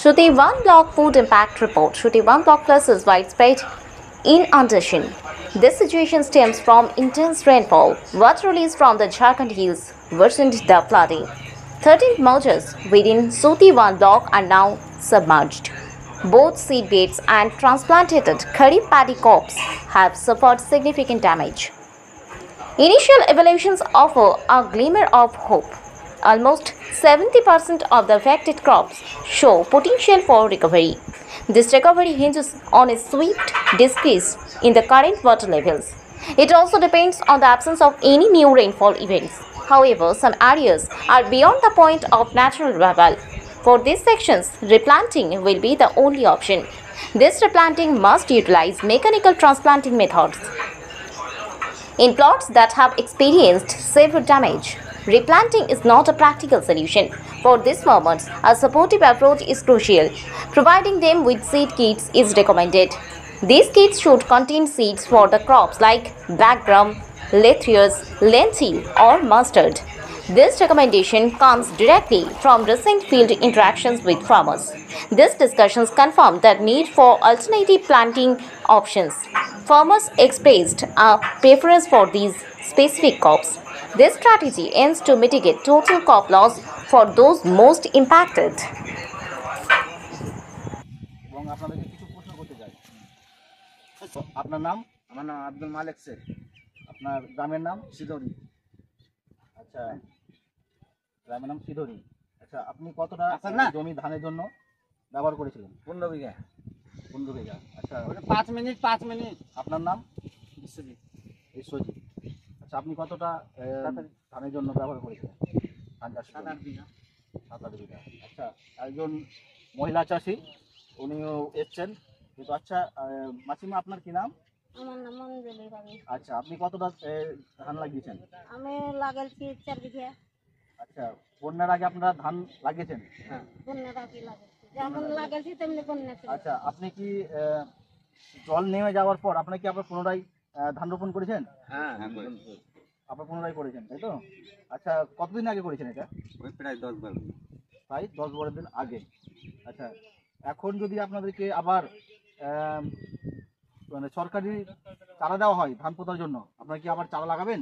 Shruti 1 Block Food Impact Report. Shruti 1 Block Plus is widespread inundation. This situation stems from intense rainfall. Water release from the Jharkhand hills worsened the flooding. 13 mergers within Shruti 1 block are now submerged. Both seed beds and transplanted kharif paddy crops have suffered significant damage. Initial evaluations offer a glimmer of hope. Almost 70% of the affected crops show potential for recovery. This recovery hinges on a swift decrease in the current water levels. It also depends on the absence of any new rainfall events. However, some areas are beyond the point of natural revival. For these sections, replanting will be the only option. This replanting must utilize mechanical transplanting methods. In plots that have experienced severe damage, replanting is not a practical solution. For these farmers, a supportive approach is crucial. Providing them with seed kits is recommended. These kits should contain seeds for the crops like black gram, lettuce, lentil or mustard. This recommendation comes directly from recent field interactions with farmers. These discussions confirm the need for alternative planting options. Farmers expressed a preference for these specific crops. This strategy aims to mitigate total crop loss for those most impacted. আপনার নাম? আমার নাম আব্দুল মালিক শেখ। আপনার গ্রামের নাম? সিদরি। আচ্ছা, গ্রামের নাম সিদরি। আচ্ছা, আপনি কতটা জমি ধানের জন্য ব্যবহার করেছিলেন? 15 বিঘা। 15 বিঘা। আচ্ছা, 5 মিনিট। আপনার নাম? বিশ্বজিৎ। বিশ্বজিৎ। আচ্ছা, আপনি কতটা ধানের জন্য ব্যবহার করেছিলেন? ধান চাষ 7-8 বিঘা। 7-8 বিঘা। আচ্ছা, একজন মহিলা চাষি, উনিও এসছেন। কিন্তু আচ্ছা, মাসিমা আপনার কি নাম? আমার নাম মঞ্জুলি রানী। আচ্ছা, আপনি কতটা ধান লাগিয়েছেন? আমি লাগাইছি 4 বিঘা। আচ্ছা, বন্যার আগে আপনারা ধান লাগিয়েছেন? হ্যাঁ, বন্যার আগে লাগাইছি। যেমন লাগাইছি তেমনি বন্যা ছিল। আচ্ছা, আপনি কি জল নেমে যাওয়ার পর আপনারা কি আবার পুনরায় ধান রোপণ করেছেন? হ্যাঁ, আবার পুনরায় করেছেন, তাই তো? আচ্ছা, কতদিন আগে করেছেন এটা? ওই প্রায় 10-12 দিন। প্রায় 10-12 দিন আগে। আচ্ছা, এখন যদি আপনাদেরকে আবার মানে সরকারি চারা দেওয়া হয় ধান পোঁতার জন্য, আপনারা কি আবার চারা লাগাবেন?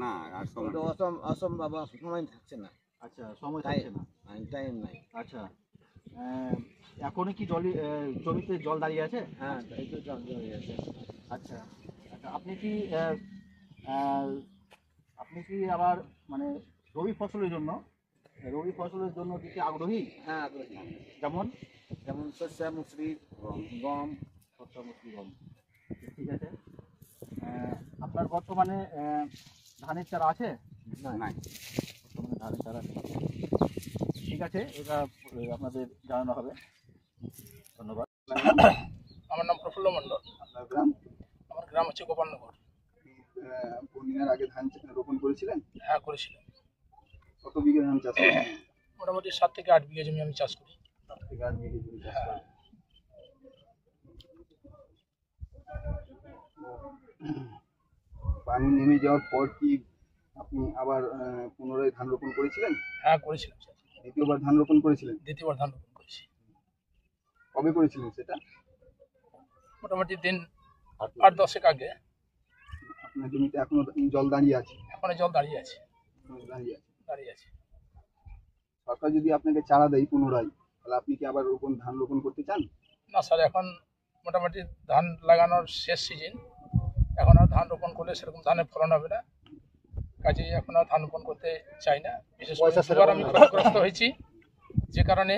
না, আর অসম্ভব, সময় থাকছে না। আচ্ছা, সময় থাকছে না, টাইম নাই। আচ্ছা, এখনই কি জমিতে জল দাঁড়িয়ে আছে? হ্যাঁ, এই তো জল দাঁড়িয়ে আছে। আচ্ছা, আচ্ছা, আপনি কি আবার মানে রবি ফসলের জন্য কি আগ্রহী? হ্যাঁ, আগ্রহী। যেমন শস্য, মুসরি, গম। শস্য, মুসরি, গম। ঠিক আছে। আপনার বর্তমানে ধানের চারা আছে? নাই, বর্তমানে ধানের চারা নেই। ঠিক আছে, এটা আপনাদের জানানো হবে। ধন্যবাদ। আমার নাম প্রফুল্ল মণ্ডল। আপনার গ্রাম? আমার গ্রাম হচ্ছে গোপালনগর। বন্যার আগে ধান রোপণ করেছিলেন? হ্যাঁ, করেছিলাম। কত বিঘা ধান চাষ করেছেন? মোটামুটি 7 থেকে 8 বিঘা জমি আমি চাষ করি। 7 থেকে 8 বিঘা জমি চাষ করেন। পানি নেমে যাওয়ার পর কি আপনি আবার পুনরায় ধান রোপণ করেছিলেন? হ্যাঁ, করেছিলাম। দ্বিতীয়বার ধান রোপণ করেছিলেন? দ্বিতীয়বার ধান রোপণ করেছি। কবে করেছিলেন সেটা? মোটামুটি দিন 8-10 আগে। আপনার জমিতে এখনো জল দাঁড়িয়ে আছে? এখনো জল দাঁড়িয়ে আছে। দাঁড়িয়ে আছে। সরকার যদি আপনাকে চারা দেয় পুনরায়, তাহলে আপনি কি আবার ধান রোপণ করতে চান? না স্যার, এখন মোটামুটি ধান লাগানোর শেষ সিজন। এখন আর ধান রোপণ করলে সেরকম ধানের ফলন হবে না, কাজেই এখন আর ধান রোপণ করতে চাই না। বিশেষ করে আমি ক্ষতিগ্রস্ত হয়েছি, যে কারণে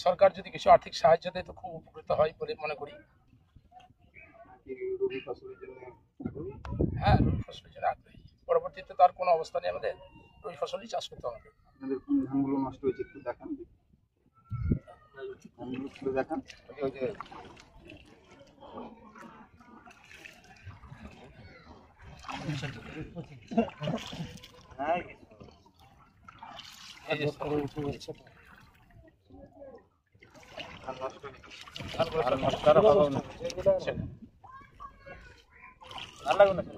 সরকার যদি কিছু আর্থিক সাহায্য দেয় তো খুব উপকৃত হয় বলে মনে করি। রবি ফসলের জন্য হ্যাঁ, রবি ফসলের জন্য আগ্রহী। পরবর্তীতে তার কোনো অবস্থা নেই, আমাদের রবি ফসলই চাষ করতে হবে। আপনাদের কোন ধানগুলো নষ্ট হয়েছে একটু দেখান। ধানগুলো তুলে দেখান। ভালো লাগবে না।